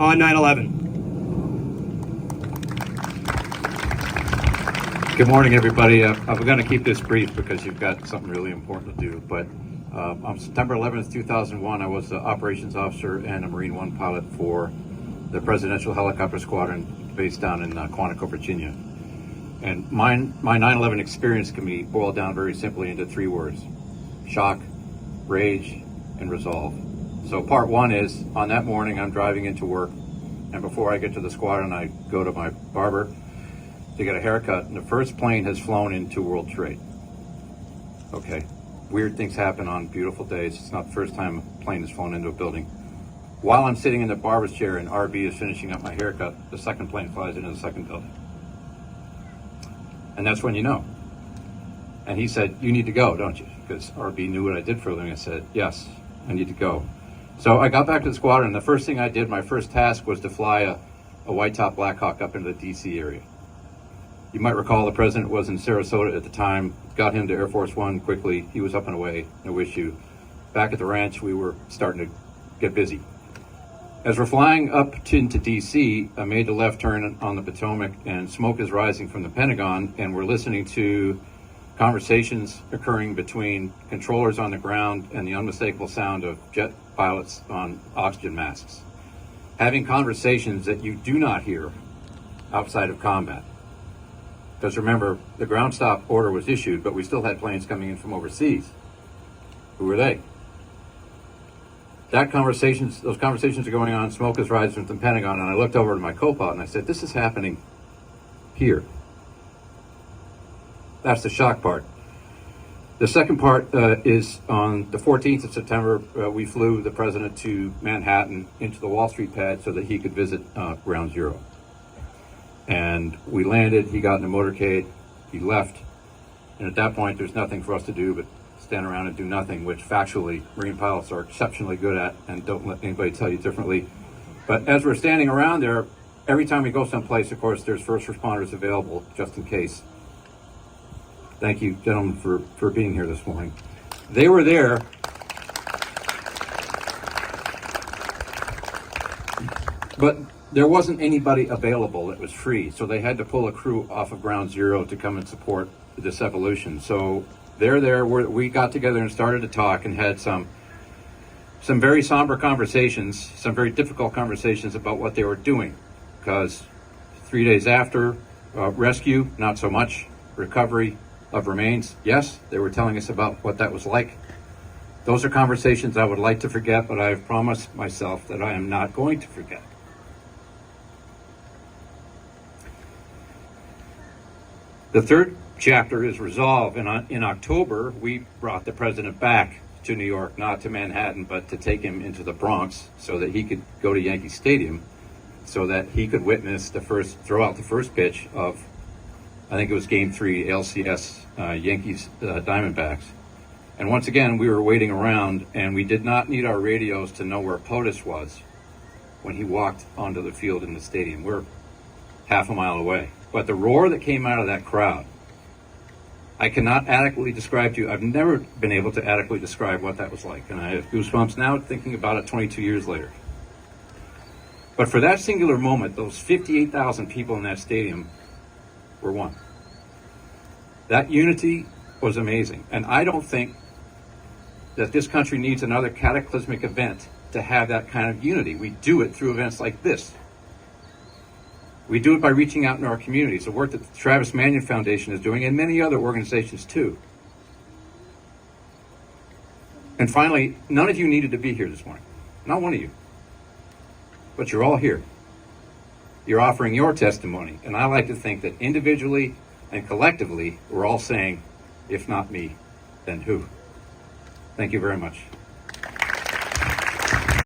on 9/11. Good morning, everybody. I'm going to keep this brief because you've got something really important to do. But on September 11th, 2001, I was the operations officer and a Marine One pilot for the Presidential Helicopter Squadron based down in Quantico, Virginia. And my 9/11 experience can be boiled down very simply into three words: shock, rage, and resolve. So part one is, on that morning, I'm driving into work, and before I get to the squadron, I go to my barber to get a haircut, and the first plane has flown into World Trade. Okay, weird things happen on beautiful days. It's not the first time a plane has flown into a building. While I'm sitting in the barber's chair and RB is finishing up my haircut, the second plane flies into the second building. And that's when you know. And he said, "You need to go, don't you?" Because RB knew what I did for a living. I said, "Yes, I need to go." So I got back to the squadron, and the first thing I did, my first task, was to fly a white-top Black Hawk up into the DC area. You might recall the president was in Sarasota at the time, got him to Air Force One quickly. He was up and away, no issue. Back at the ranch, we were starting to get busy. As we're flying up into DC, I made the left turn on the Potomac, and smoke is rising from the Pentagon, and we're listening to conversations occurring between controllers on the ground and the unmistakable sound of jet pilots on oxygen masks, having conversations that you do not hear outside of combat. Because remember, the ground stop order was issued, but we still had planes coming in from overseas. Who were they? Those conversations are going on, smoke is rising from the Pentagon, and I looked over to my co-pilot and I said, "This is happening here." That's the shock part. The second part is on the 14th of September, we flew the president to Manhattan into the Wall Street pad so that he could visit Ground Zero. And we landed, he got in a motorcade, he left, and at that point there's nothing for us to do but stand around and do nothing, which factually Marine pilots are exceptionally good at, and don't let anybody tell you differently. But as we're standing around there, every time we go someplace, of course, there's first responders available just in case. Thank you, gentlemen, for being here this morning. They were there. But there wasn't anybody available that was free, so they had to pull a crew off of Ground Zero to come and support this evolution. So they're there. We got together and started to talk and had some very somber conversations, some very difficult conversations about what they were doing. Because 3 days after, rescue, not so much. Recovery of remains, yes, they were telling us about what that was like. Those are conversations I would like to forget, but I have promised myself that I am not going to forget. The third chapter is resolve, and in October, we brought the president back to New York, not to Manhattan, but to take him into the Bronx so that he could go to Yankee Stadium, so that he could witness throw out the first pitch of, I think it was Game 3, LCS Yankees Diamondbacks. And once again, we were waiting around, and we did not need our radios to know where POTUS was when he walked onto the field in the stadium. We're half a mile away. But the roar that came out of that crowd, I cannot adequately describe to you. I've never been able to adequately describe what that was like. And I have goosebumps now thinking about it 22 years later. But for that singular moment, those 58,000 people in that stadium were one. That unity was amazing. And I don't think that this country needs another cataclysmic event to have that kind of unity. We do it through events like this. We do it by reaching out in our communities, the work that the Travis Manion Foundation is doing, and many other organizations too. And finally, none of you needed to be here this morning. Not one of you. But you're all here. You're offering your testimony. And I like to think that individually and collectively, we're all saying, if not me, then who? Thank you very much.